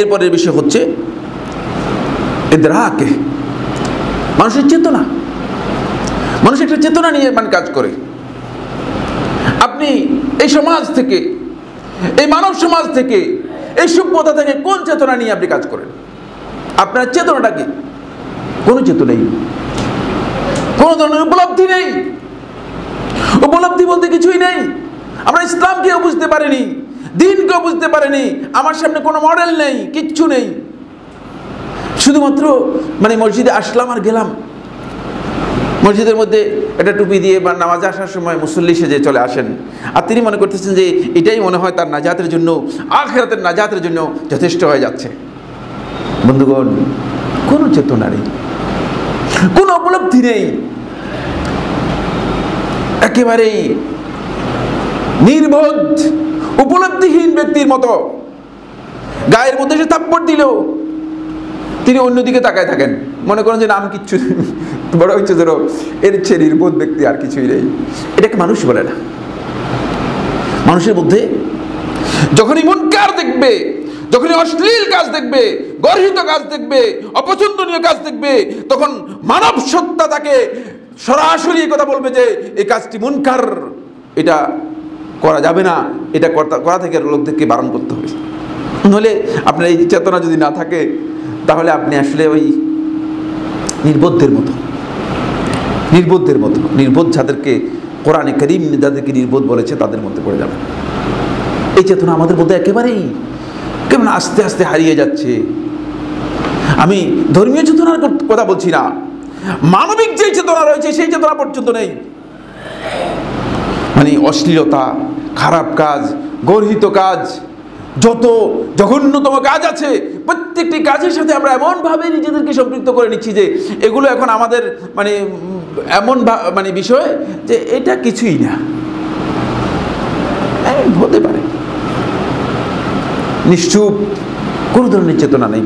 এরপরের বিষয় হচ্ছে ইদরাকে, মানুষের চেতনা। মানুষ একটা চেতনা নিয়ে কাজ করে। আপনি এই সমাজ থেকে, এই মানব সমাজ থেকে, এই সভ্যতা থেকে কোন চেতনা নিয়ে আপনি কাজ করেন? আপনার চেতনাটা কি? কোনো চেতনা নেই, কোনো ধরনের উপলব্ধি নেই। উপলব্ধি বলতে কিছুই নেই। আমরা ইসলামকেও বুঝতে পারিনি, দিনকেও বুঝতে পারিনি। আমার সামনে কোনো মডেল নেই, কিচ্ছু নেই। শুধুমাত্র মসজিদে আসলাম আর গেলাম। মসজিদের মধ্যে একটা টুপি দিয়ে বা নামাজে আসার সময় মুসল্লি সেজে চলে আসেন, আর তিনি মনে করতেছেন যে এটাই মনে হয় তার নাজাতের জন্য, আখিরাতের নাজাতের জন্য যথেষ্ট হয়ে যাচ্ছে। বন্ধুগণ, কোনো চেতনা নেই, কোনো উপলব্ধি নেই, একেবারেই নির্বোধ উপলব্ধিহীন ব্যক্তির মতো। গায়ের মধ্যে সে থাপ্পড় দিল, তিনি অন্যদিকে তাকায় থাকেন, মনে করেন যে নাম কিচ্ছু বড় হচ্ছে, ধরো এর চেয়ে নির্বোধ ব্যক্তি আর কিছুই নেই। এটাকে মানুষ বলে না। মানুষের মধ্যে যখনই মুনকার দেখবে, যখনই অশ্লীল কাজ দেখবে, গর্হিত কাজ দেখবে, অপছন্দনীয় কাজ দেখবে, তখন মানব সত্তা তাকে সরাসরি কথা বলবে যে এই কাজটি মুনকার, এটা করা যাবে না, এটা করা থেকে লোকদেরকে বারণ করতে হবে। নইলে আপনার এই চেতনা যদি না থাকে, তাহলে আপনি আসলে ওই নির্বোধদের মতো, নির্বোধ যাদেরকে কোরআনে কারীম যাদেরকে নির্বোধ বলেছে তাদের মধ্যে পড়ে যাবে। এই চেতনা আমাদের মধ্যে একেবারেই কেমন আস্তে আস্তে হারিয়ে যাচ্ছে। আমি ধর্মীয় চেতনার কথা বলছি না, মানবিক যে চেতনা রয়েছে সেই চেতনা পর্যন্ত নেই। অশ্লীলতা, খারাপ কাজ, গর্হিত কাজ, যত জঘন্যতম কাজ আছে, প্রত্যেকটি কাজের সাথে আমরা এমনভাবে নিজেদেরকে সম্পৃক্ত করে নিচ্ছি যে এগুলো এখন আমাদের এমন বিষয় যে এটা কিছুই না, হতে পারে। নিশ্চুপ, কোনো ধরনের চেতনা নেই।